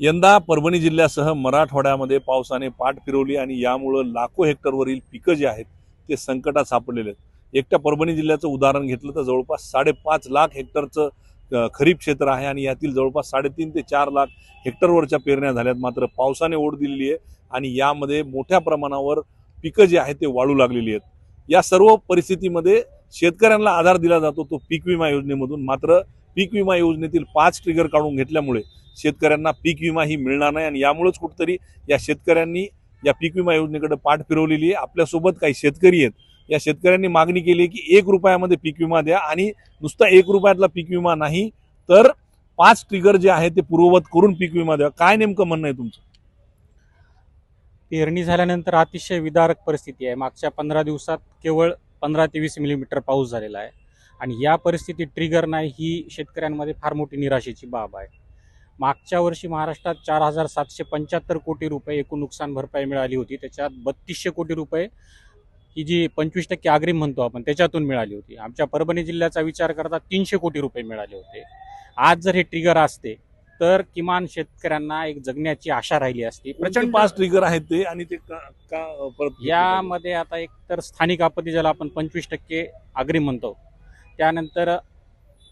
यंदा परभणी जिल्ह्यासह मराठवाड्यामध्ये पावसाने पाठ फिरवली आणि यामुळे लाखो हेक्टरवरील पिकं जे आहेत ते संकटात सापडलेले आहेत। एकट्या परभणी जिल्ह्याचं उदाहरण घेतलं तर जवळपास 5.5 लाख हेक्टरचं खरीप क्षेत्र आहे आणि यातील जवळपास 3.5 ते 4 लाख हेक्टरवरच्या पेरण्या झाल्यात। मात्र पावसाने ओढ दिलेली आहे आणि यामध्ये मोठ्या प्रमाणावर पिकं जी आहेत ते वाळू लागलेली आहेत। या सर्व परिस्थितीमध्ये शेतकऱ्यांना आधार दिला जातो तो पीक विमा योजनेमधून। मात्र पीक विमा योजनेतील 5 ट्रिगर काढून घेतल्यामुळे शेतकऱ्यांना पीक विमा ही मिळणार नाही आणि यामुळेच कुठेतरी या शेतकऱ्यांनी या पीक विमा योजनेकडे पाठ फिरवलेली आहे। आपल्यासोबत काही शेतकरी आहेत, या शेतकऱ्यांनी मागणी केली आहे की 1 रुपयामध्ये पीक विमा द्या आणि नुसता 1 रुपयातला पीक विमा नाही तर 5 ट्रिगर जे आहे ते पूर्ववत करून पीक विमा द्या। काय नेमकं म्हणणं आहे तुमचं? पेरणी झाल्यानंतर अतिशय विदारक परिस्थिती आहे। मागच्या 15 दिवसात केवळ 15 ते 20 मिलीमीटर पाऊस झालेला आहे आणि या परिस्थितीत ट्रिगर नाही ही शेतकऱ्यांमध्ये फार मोठी निराशेची बाब आहे। मागच्या वर्षी महाराष्ट्रात 4,775 कोटी रुपये एकूण नुकसान भरपाई मिळाली होती। त्याच्यात 3200 कोटी रुपये ही जी 25% अग्रिम म्हणतो आपण त्याच्यातून मिळाली होती। आमच्या परभणी जिल्ह्याचा विचार करता 300 कोटी रुपये मिळाले होते। आज जर हे ट्रिगर असते तर किमान शेतकऱ्यांना एक जगण्याची आशा राहिली असती। प्रचंड 5 ट्रिगर आहेत ते आणि ते परत यामध्ये आता एक तर स्थानिक आपत्ती ज्याला आपण 25% अग्रिम म्हणतो, त्यानंतर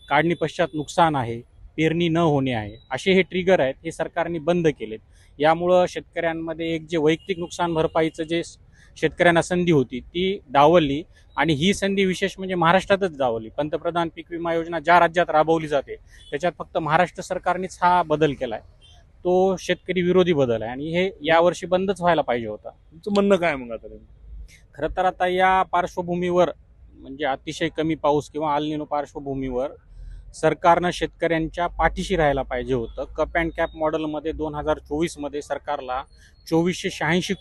काढणी पश्चात नुकसान आहे, पेरणी न होणे आहे, असे हे ट्रिगर आहेत हे सरकारने बंद केलेत। यामुळं शेतकऱ्यांमध्ये एक जे वैयक्तिक नुकसान भरपाईचं जे शेतकऱ्यांना संधी होती ती डावलली आणि ही संधी विशेष म्हणजे महाराष्ट्रातच डावलली। पंतप्रधान पीक विमा योजना ज्या राज्यात राबवली जाते त्याच्यात फक्त महाराष्ट्र सरकारनेच हा बदल केलाय, तो शेतकरी विरोधी बदल आहे आणि हे यावर्षी बंदच व्हायला पाहिजे होता। तुमचं म्हणणं काय मग आता? खरं तर आता या पार्श्वभूमीवर म्हणजे अतिशय कमी पाऊस किंवा अल निनो पार्श्वभूमीवर सरकारनं शेतकऱ्यांच्या पाठीशी राहायला पाहिजे होतं। कप अँड कॅप मॉडेलमध्ये 2024 मध्ये सरकारला 2586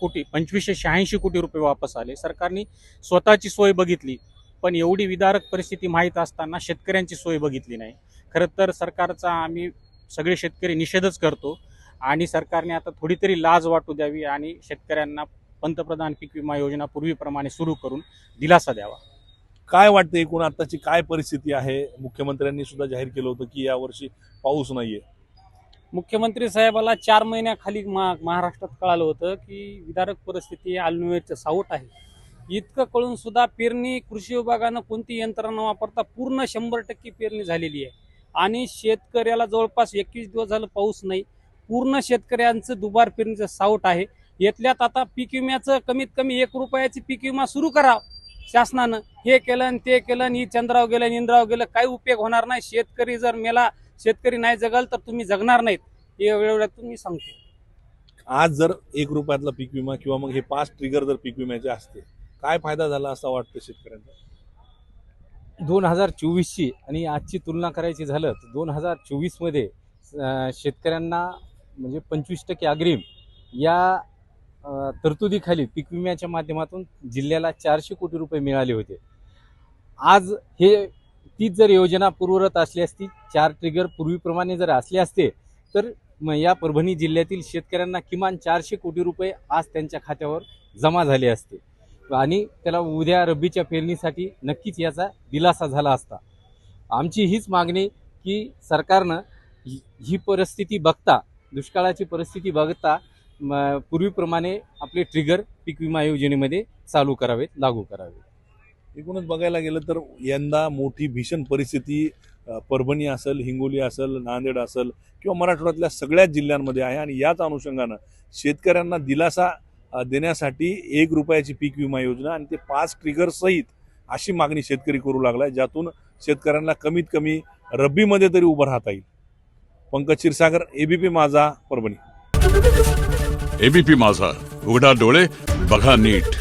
कोटी रुपये वापस आले। सरकारने स्वतःची सोय बघितली पण एवढी विदारक परिस्थिती माहीत असताना शेतकऱ्यांची सोय बघितली नाही। खरं तर सरकारचा आम्ही सगळे शेतकरी निषेधच करतो आणि सरकारने आता थोडी तरी लाज वाटू द्यावी आणि शेतकऱ्यांना पंतप्रधान पीक विमा योजना पूर्वीप्रमाणे सुरू करून दिलासा द्यावा। काय वाटतं एकूण आताची काय परिस्थिती आहे? मुख्यमंत्र्यांनी सुद्धा जाहीर केलं होतं की यावर्षी पाऊस नाहीये। मुख्यमंत्री साहेबाला 4 महिन्याखाली महाराष्ट्रात कळालं होतं की विदारक परिस्थिती अल्निनोचं सावट आहे। इतकं कळून सुद्धा पेरणी कृषी विभागानं कोणती यंत्रणा वापरता पूर्ण 100% पेरणी झालेली आहे आणि शेतकऱ्याला जवळपास 21 दिवस झालं पाऊस नाही। पूर्ण शेतकऱ्यांचं दुबार पेरणीचं सावट आहे। यातल्यात आता पीक विम्याचं कमीत कमी 1 रुपयाची पीक विमा सुरू करा शासनानं। हे केलं आणि ते केलं आणि चंद्राव गेलं इंद्राव गेलं, काही उपयोग होणार नाही। शेतकरी जर मेला, शेतकरी नाही जगाल तर तुम्ही जगणार नाहीत, हे वेळोवेळी तुम्ही सांगतो। आज जर 1 रुपयातला पीक विमा किंवा मग हे 5 ट्रिगर जर पीक विम्याचे असते काय फायदा झाला असं वाटतं शेतकऱ्यांचा? 2024ची आणि आजची तुलना करायची झालं तर 2024 मध्ये शेतकऱ्यांना म्हणजे 25% अग्रिम या तरतुदीखाली पीक विम्याच्या माध्यमातून जिल्ह्याला 400 कोटी रुपये मिळाले होते। आज हे तीच जर योजना पूर्वरत असली असती, 4 ट्रिगर पूर्वीप्रमाणे जर असले असते तर या परभणी जिल्ह्यातील शेतकऱ्यांना किमान 400 कोटी रुपये आज त्यांच्या खात्यावर जमा झाले असते आणि त्याला उद्या रब्बीच्या पेरणीसाठी नक्कीच याचा दिलासा झाला असता। आमची हीच मागणी की सरकारनं ही परिस्थिती बघता, दुष्काळाची परिस्थिती बघता पूर्वीप्रमाणे आपले ट्रिगर पीक विमा योजनेमध्ये चालू करावेत, लागू करावेत। एकूणच बघायला गेलं तर यंदा मोठी भीषण परिस्थिती परभणी असेल, हिंगोली असेल, नांदेड असेल किंवा मराठवाड्यातल्या सगळ्याच जिल्ह्यांमध्ये आहे आणि याच अनुषंगानं शेतकऱ्यांना दिलासा देण्यासाठी 1 रुपयाची पीक विमा योजना आणि ते 5 ट्रिगर सहित अशी मागणी शेतकरी करू लागलाय, ज्यातून शेतकऱ्यांना कमीत कमी रब्बीमध्ये तरी उभं राहता येईल। पंकज क्षीरसागर, एबीपी माझा, परभणी। एबीपी माझा, उघडा डोळे बघा नीट।